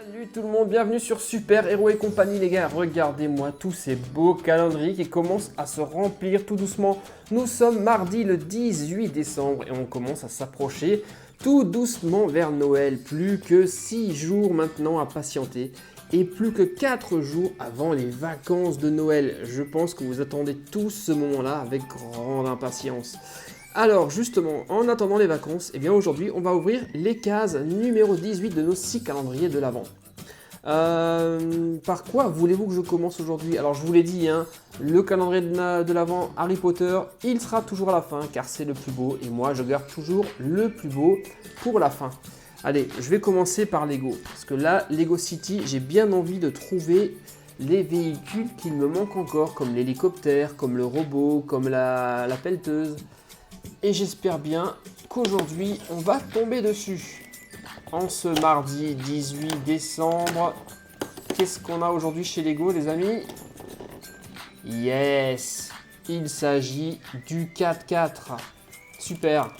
Salut tout le monde, bienvenue sur Super Héros et compagnie les gars. Regardez-moi tous ces beaux calendriers qui commencent à se remplir tout doucement. Nous sommes mardi le 18 décembre et on commence à s'approcher tout doucement vers Noël. Plus que 6 jours maintenant à patienter et plus que 4 jours avant les vacances de Noël. Je pense que vous attendez tous ce moment-là avec grande impatience. Alors justement, en attendant les vacances, eh bien aujourd'hui on va ouvrir les cases numéro 18 de nos 6 calendriers de l'Avent. Par quoi voulez-vous que je commence aujourd'hui? Alors je vous l'ai dit, hein, le calendrier de l'Avent Harry Potter, il sera toujours à la fin car c'est le plus beau et moi je garde toujours le plus beau pour la fin. Allez, je vais commencer par Lego parce que là, Lego City, j'ai bien envie de trouver les véhicules qu'il me manque encore, comme l'hélicoptère, comme le robot, comme la pelleteuse. Et j'espère bien qu'aujourd'hui, on va tomber dessus. En ce mardi 18 décembre, qu'est-ce qu'on a aujourd'hui chez Lego, les amis? Yes! Il s'agit du 4x4. Super!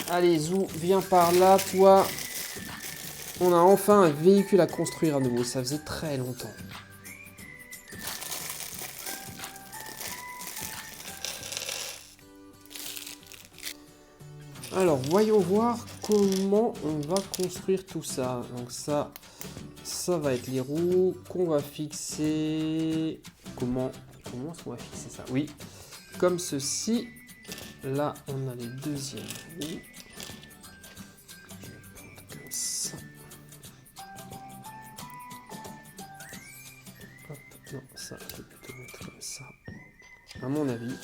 Allez, Zou, viens par là, toi. On a enfin un véhicule à construire à nouveau. Ça faisait très longtemps. Alors, voyons voir comment on va construire tout ça. Donc ça va être les roues qu'on va fixer. Comment est-ce qu'on va fixer ça? Oui, comme ceci. Là, on a les deuxièmes roues. Je vais prendre comme ça. Hop, non, ça, je vais plutôt mettre comme ça. À mon avis.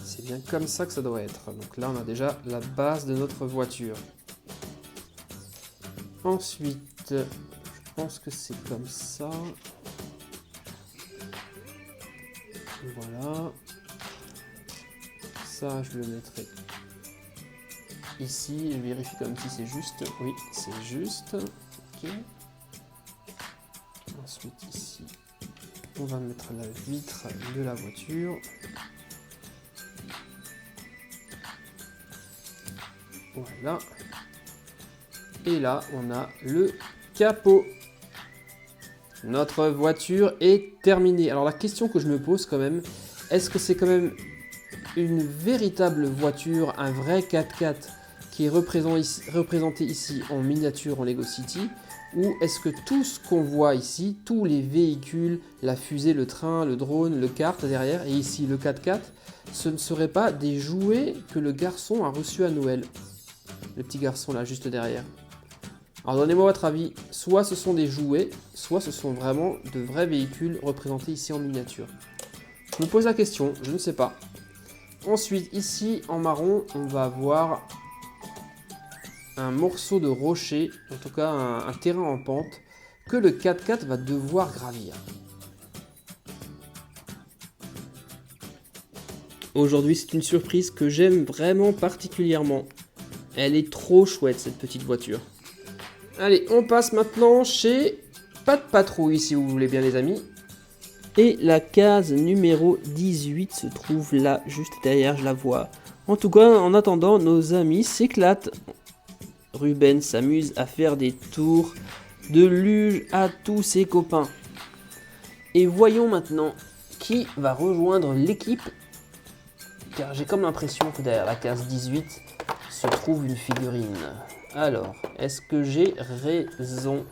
C'est bien comme ça que ça doit être. Donc là, on a déjà la base de notre voiture. Ensuite, je pense que c'est comme ça. Voilà. Ça, je le mettrai ici. Je vérifie comme si c'est juste. Oui, c'est juste. Ok. Ensuite, ici, on va mettre la vitre de la voiture. Voilà. Et là, on a le capot. Notre voiture est terminée. Alors la question que je me pose quand même, est-ce que c'est quand même une véritable voiture, un vrai 4x4 qui est représenté ici en miniature en Lego City? Ou est-ce que tout ce qu'on voit ici, tous les véhicules, la fusée, le train, le drone, le kart derrière, et ici le 4x4, ce ne seraient pas des jouets que le garçon a reçus à Noël? Le petit garçon là, juste derrière. Alors donnez-moi votre avis, soit ce sont des jouets, soit ce sont vraiment de vrais véhicules représentés ici en miniature. Je me pose la question, je ne sais pas. Ensuite, ici en marron, on va avoir un morceau de rocher, en tout cas un terrain en pente, que le 4x4 va devoir gravir. Aujourd'hui, c'est une surprise que j'aime vraiment particulièrement. Elle est trop chouette, cette petite voiture. Allez, on passe maintenant chez Pas de Patrouille, si vous voulez bien les amis. Et la case numéro 18 se trouve là, juste derrière, je la vois. En tout cas, en attendant, nos amis s'éclatent. Ruben s'amuse à faire des tours de luge à tous ses copains. Et voyons maintenant qui va rejoindre l'équipe. Car j'ai comme l'impression que derrière la case 18... se trouve une figurine. Alors, est-ce que j'ai raison?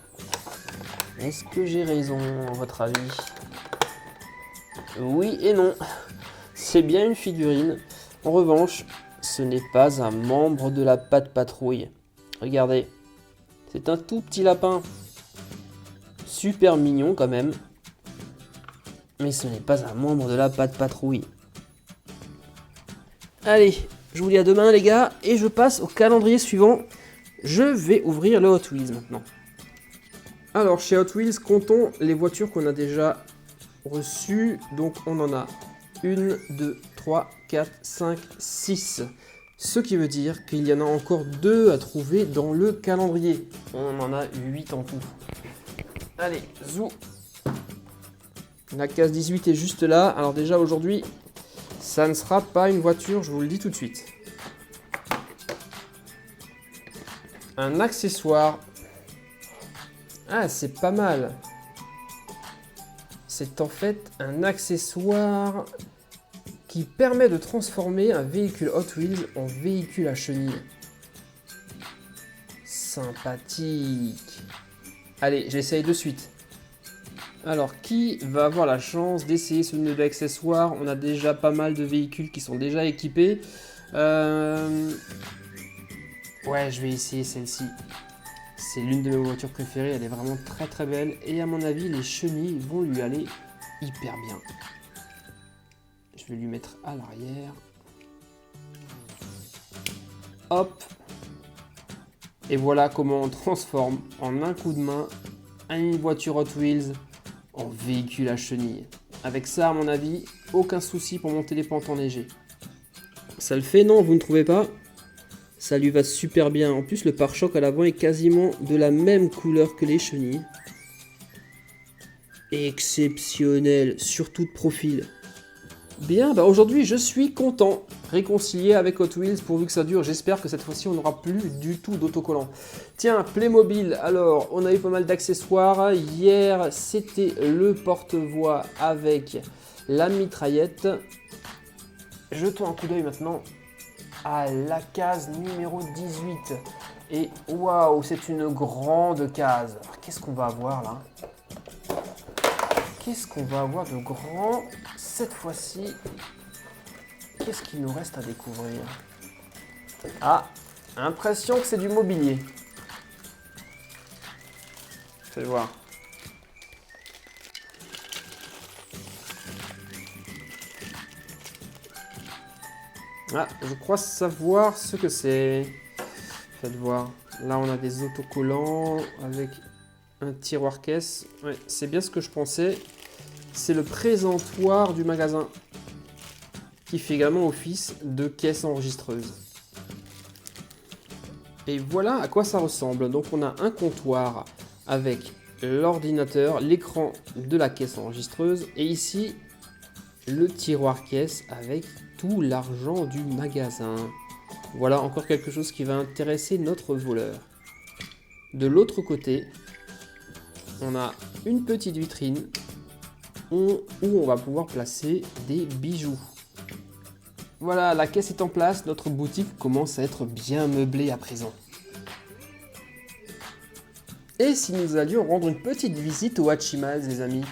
Est-ce que j'ai raison, à votre avis? Oui et non. C'est bien une figurine. En revanche, ce n'est pas un membre de la Pas de Patrouille. Regardez. C'est un tout petit lapin. Super mignon quand même. Mais ce n'est pas un membre de la Pas de Patrouille. Allez, je vous dis à demain les gars, et je passe au calendrier suivant. Je vais ouvrir le Hot Wheels maintenant. Alors chez Hot Wheels, comptons les voitures qu'on a déjà reçues. Donc on en a 1, 2, 3, 4, 5, 6. Ce qui veut dire qu'il y en a encore 2 à trouver dans le calendrier. On en a 8 en tout. Allez, zou. La case 18 est juste là. Alors déjà aujourd'hui... ça ne sera pas une voiture, je vous le dis tout de suite. Un accessoire Ah, c'est pas mal. C'est en fait un accessoire qui permet de transformer un véhicule Hot Wheels en véhicule à chenilles. Sympathique. Allez, j'essaye de suite. Alors, qui va avoir la chance d'essayer ce nouvel accessoire? On a déjà pas mal de véhicules qui sont déjà équipés. Ouais, je vais essayer celle-ci. C'est l'une de mes voitures préférées, elle est vraiment très très belle. Et à mon avis, les chenilles vont lui aller hyper bien. Je vais lui mettre à l'arrière. Hop. Et voilà comment on transforme en un coup de main une voiture Hot Wheels en véhicule à chenilles. Avec ça, à mon avis, aucun souci pour monter les pentes enneigées. Ça le fait, non? Vous ne trouvez pas? Ça lui va super bien. En plus, le pare-choc à l'avant est quasiment de la même couleur que les chenilles. Exceptionnel, surtout de profil. Bien, bah aujourd'hui, je suis content. Réconcilié avec Hot Wheels pourvu que ça dure. J'espère que cette fois-ci, on n'aura plus du tout d'autocollant. Tiens, Playmobil. Alors, on a eu pas mal d'accessoires. Hier, c'était le porte-voix avec la mitraillette. Jetons un coup d'œil maintenant à la case numéro 18. Et waouh, c'est une grande case. Qu'est-ce qu'on va avoir là? Qu'est-ce qu'on va avoir de grand cette fois-ci? Qu'est-ce qu'il nous reste à découvrir? Ah, impression que c'est du mobilier. Fais voir. Ah, je crois savoir ce que c'est. Faites voir. Là, on a des autocollants avec un tiroir caisse. Ouais, c'est bien ce que je pensais. C'est le présentoir du magasin qui fait également office de caisse enregistreuse. Et voilà à quoi ça ressemble. Donc, on a un comptoir avec l'ordinateur, l'écran de la caisse enregistreuse et ici le tiroir caisse avec tout l'argent du magasin. Voilà encore quelque chose qui va intéresser notre voleur. De l'autre côté, on a une petite vitrine où on va pouvoir placer des bijoux. Voilà, la caisse est en place, notre boutique commence à être bien meublée à présent. Et si nous allions rendre une petite visite au Hatchimals, les amis?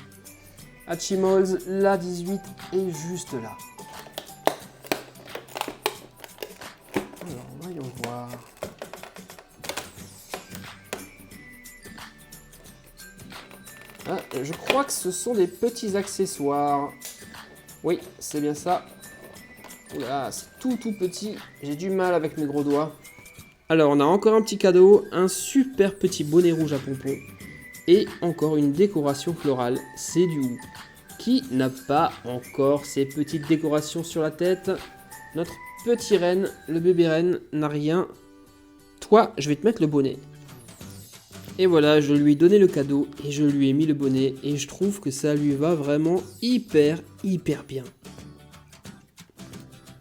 Hatchimals, la 18 est juste là. Alors, voyons voir. Ah, je crois que ce sont des petits accessoires. Oui, c'est bien ça. Oula, c'est tout petit. J'ai du mal avec mes gros doigts. Alors, on a encore un petit cadeau. Un super petit bonnet rouge à pompons. Et encore une décoration florale. C'est du Who. Qui n'a pas encore ces petites décorations sur la tête? Notre petit renne, le bébé renne, n'a rien. Toi, je vais te mettre le bonnet. Et voilà, je lui ai donné le cadeau et je lui ai mis le bonnet. Et je trouve que ça lui va vraiment hyper bien.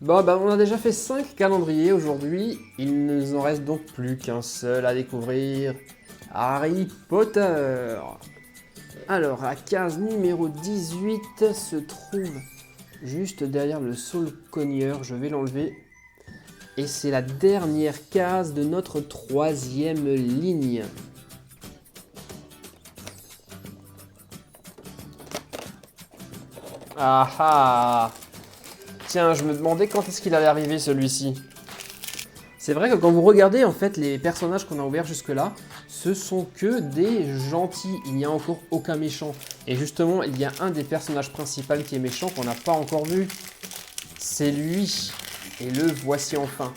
Bon, bah, on a déjà fait 5 calendriers aujourd'hui. Il ne nous en reste donc plus qu'un seul à découvrir. Harry Potter. Alors, la case numéro 18 se trouve juste derrière le saule cogneur. Je vais l'enlever. Et c'est la dernière case de notre 3e ligne. Ah ah! Tiens, je me demandais quand est-ce qu'il allait arriver celui-ci. C'est vrai que quand vous regardez en fait les personnages qu'on a ouverts jusque-là, ce sont que des gentils, il n'y a encore aucun méchant. Et justement, il y a un des personnages principaux qui est méchant qu'on n'a pas encore vu. C'est lui. Et le voici enfin.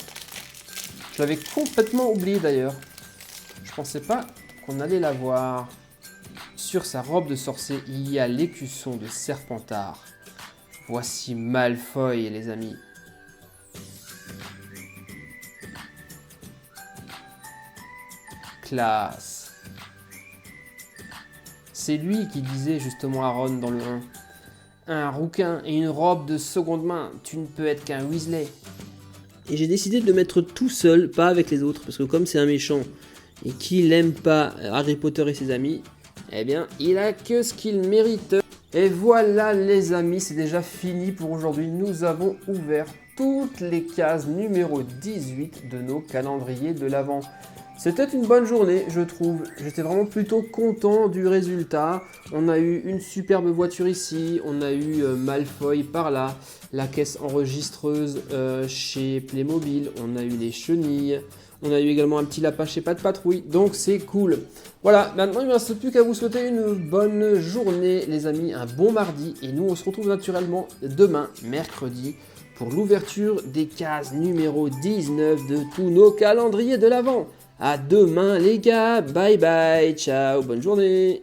Je l'avais complètement oublié d'ailleurs. Je pensais pas qu'on allait l'avoir. Sur sa robe de sorcier, il y a l'écusson de Serpentard. Voici Malfoy, les amis. Classe. C'est lui qui disait justement à Ron dans le 1. Un rouquin et une robe de seconde main, tu ne peux être qu'un Weasley. Et j'ai décidé de le mettre tout seul, pas avec les autres, parce que comme c'est un méchant, Et qui n'aime pas Harry Potter et ses amis, eh bien, il a que ce qu'il mérite. Et voilà les amis, c'est déjà fini pour aujourd'hui. Nous avons ouvert toutes les cases numéro 18 de nos calendriers de l'Avent. C'était une bonne journée, je trouve. J'étais vraiment plutôt content du résultat. On a eu une superbe voiture ici, on a eu Malfoy par là, la caisse enregistreuse chez Playmobil, on a eu les chenilles, on a eu également un petit lapin chez Pas de Patrouille, donc c'est cool. Voilà, maintenant il ne me reste plus qu'à vous souhaiter une bonne journée les amis, un bon mardi, et nous on se retrouve naturellement demain, mercredi, pour l'ouverture des cases numéro 19 de tous nos calendriers de l'Avent. À demain les gars, bye bye, ciao, bonne journée.